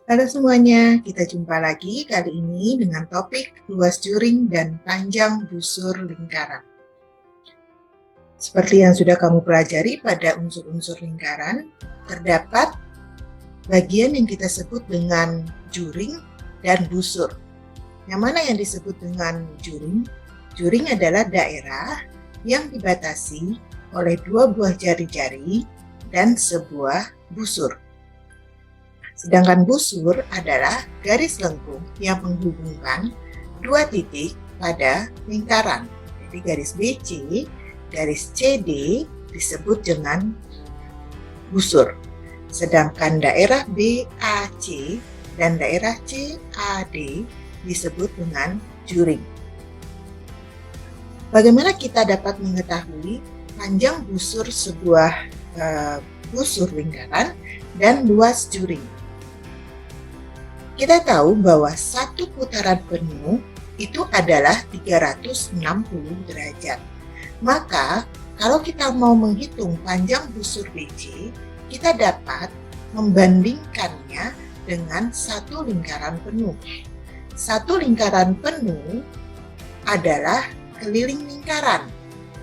Halo semuanya, kita jumpa lagi kali ini dengan topik luas juring dan panjang busur lingkaran. Seperti yang sudah kamu pelajari pada unsur-unsur lingkaran, terdapat bagian yang kita sebut dengan juring dan busur. Yang mana yang disebut dengan juring? Juring adalah daerah yang dibatasi oleh dua buah jari-jari dan sebuah busur. Sedangkan busur adalah garis lengkung yang menghubungkan dua titik pada lingkaran. Jadi garis BC, garis CD disebut dengan busur. Sedangkan daerah BAC dan daerah CAD disebut dengan juring. Bagaimana kita dapat mengetahui panjang busur sebuah busur lingkaran dan luas juring? Kita tahu bahwa satu putaran penuh itu adalah 360 derajat. Maka, kalau kita mau menghitung panjang busur BC, kita dapat membandingkannya dengan satu lingkaran penuh. Satu lingkaran penuh adalah keliling lingkaran.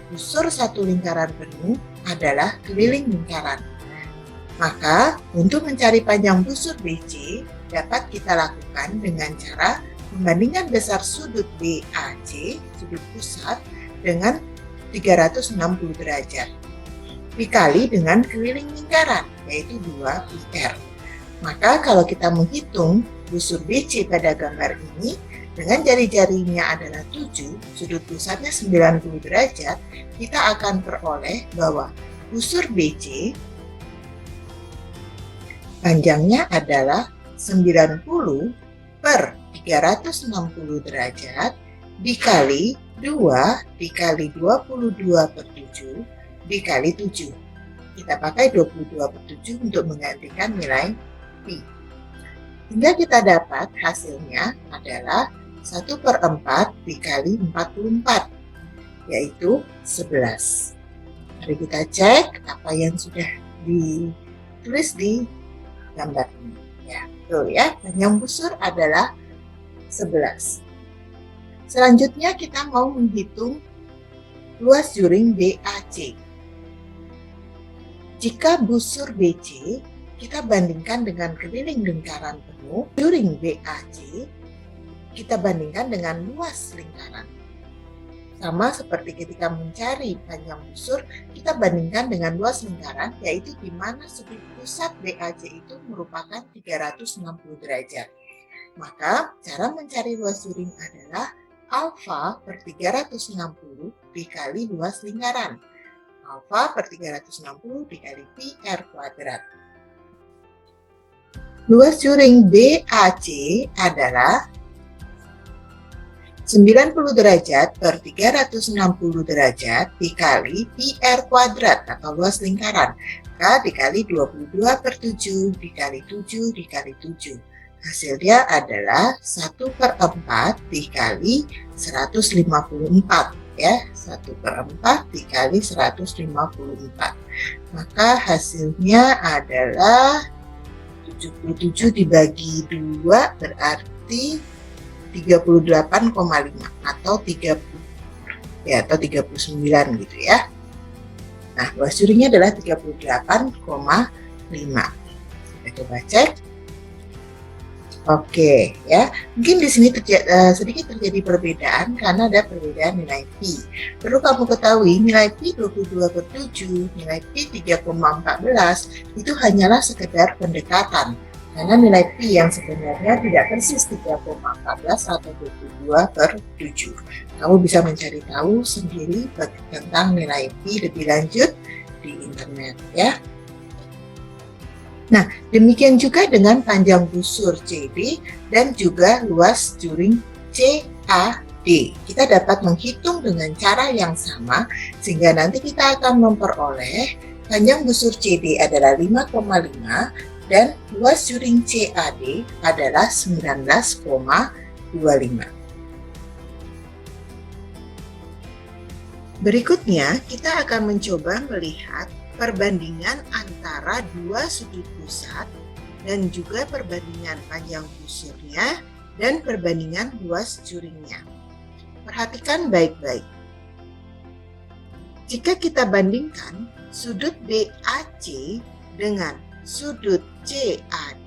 Busur satu lingkaran penuh adalah keliling lingkaran. Maka, untuk mencari panjang busur BC, dapat kita lakukan dengan cara membandingkan besar sudut BAC, sudut pusat, dengan 360 derajat, dikali dengan keliling lingkaran, yaitu 2πr. Maka kalau kita menghitung busur BC pada gambar ini, dengan jari-jarinya adalah 7, sudut pusatnya 90 derajat, kita akan peroleh bahwa busur BC panjangnya adalah 90 per 360 derajat dikali 2 dikali 22 per 7 dikali 7. Kita pakai 22 per 7 untuk menggantikan nilai pi. Hingga kita dapat hasilnya adalah 1 per 4 dikali 44, yaitu 11. Mari kita cek apa yang sudah ditulis di gambar ini. Ya, panjang busur adalah 11. Selanjutnya kita mau menghitung luas juring BAC. Jika busur BC kita bandingkan dengan keliling lingkaran penuh, juring BAC kita bandingkan dengan luas lingkaran. Sama seperti ketika mencari panjang busur, kita bandingkan dengan luas lingkaran, yaitu di mana sudut pusat BAC itu merupakan 360 derajat. Maka, cara mencari luas juring adalah alfa per 360 dikali luas lingkaran. Alfa per 360 dikali pi r kuadrat. Luas juring BAC adalah 90 derajat per 360 derajat dikali pi r kuadrat atau luas lingkaran. Maka dikali 22 per 7 dikali 7 dikali 7. Hasilnya adalah 1 per 4 dikali 154. Ya, 1 per 4 dikali 154. Maka hasilnya adalah 77 dibagi 2 berarti 38,5 atau 30 ya, atau 39 gitu ya. Nah, luas juringnya adalah 38,5. Kita coba cek. Oke, ya. Mungkin di sini sedikit terjadi perbedaan karena ada perbedaan nilai pi. Perlu kamu ketahui nilai pi 22 per 7, nilai pi 3,14 itu hanyalah sekedar pendekatan. Karena nilai pi yang sebenarnya tidak persis 3,14 atau 22 per 7. Kamu bisa mencari tahu sendiri tentang nilai pi lebih lanjut di internet ya. Nah, demikian juga dengan panjang busur CD dan juga luas juring CAD. Kita dapat menghitung dengan cara yang sama sehingga nanti kita akan memperoleh panjang busur CD adalah 5,5 dan luas juring CAD adalah 19,25. Berikutnya, kita akan mencoba melihat perbandingan antara dua sudut pusat dan juga perbandingan panjang busurnya dan perbandingan luas juringnya. Perhatikan baik-baik. Jika kita bandingkan sudut BAC dengan sudut CAD,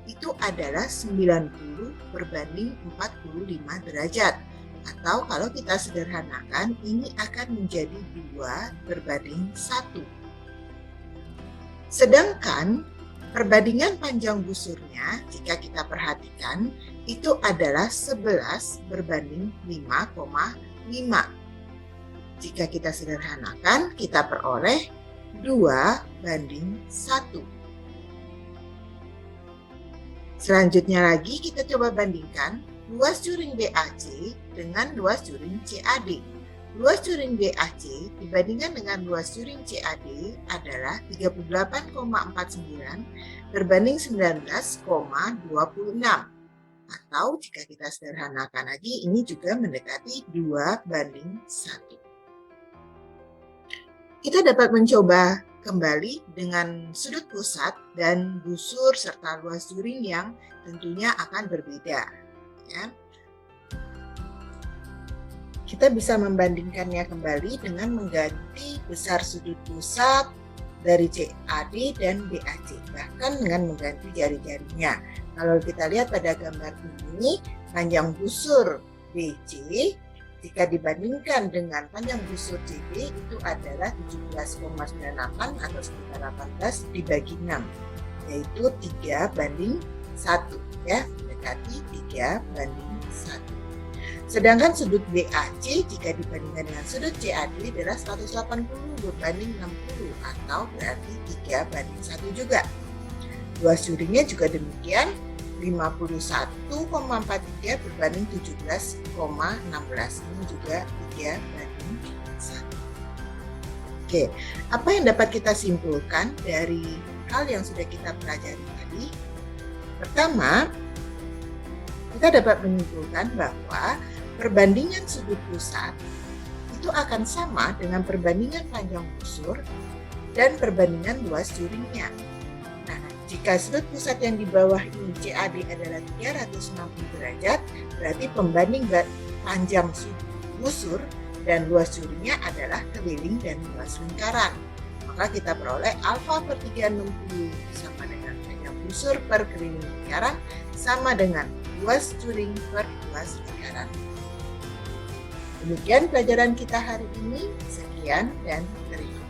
itu adalah 90 berbanding 45 derajat. Atau kalau kita sederhanakan, ini akan menjadi 2 berbanding 1. Sedangkan perbandingan panjang busurnya, jika kita perhatikan, itu adalah 11 berbanding 5,5. Jika kita sederhanakan, kita peroleh 2 banding 1. Selanjutnya lagi kita coba bandingkan luas juring BAC dengan luas juring CAD. Luas juring BAC dibandingkan dengan luas juring CAD adalah 38,49 berbanding 19,26. Atau jika kita sederhanakan lagi, ini juga mendekati 2 banding 1. Kita dapat mencoba kembali dengan sudut pusat dan busur serta luas juring yang tentunya akan berbeda. Ya. Kita bisa membandingkannya kembali dengan mengganti besar sudut pusat dari CAD dan BAC, bahkan dengan mengganti jari-jarinya. Kalau kita lihat pada gambar ini, panjang busur BC jika dibandingkan dengan panjang busur CB itu adalah 17,98 atau sekitar 18 dibagi 6, yaitu 3 banding 1, ya, mendekati 3 banding 1. Sedangkan sudut BAC jika dibandingkan dengan sudut CAD adalah 180 berbanding 60 atau berarti 3 banding 1 juga. Luas juringnya juga demikian, 51,43 berbanding 17,16. Ini juga 3 banding 1. Oke, apa yang dapat kita simpulkan dari hal yang sudah kita pelajari tadi? Pertama, kita dapat menyimpulkan bahwa perbandingan sudut pusat itu akan sama dengan perbandingan panjang busur dan perbandingan luas juringnya. Nah, jika sudut pusat yang di bawah ini CAD adalah 360 derajat, berarti pembanding panjang sudut busur dan luas juringnya adalah keliling dan luas lingkaran. Maka kita peroleh alfa per 360 sama dengan panjang busur per keliling lingkaran sama dengan luas juring per luas lingkaran. Demikian pelajaran kita hari ini. Sekian dan terima kasih.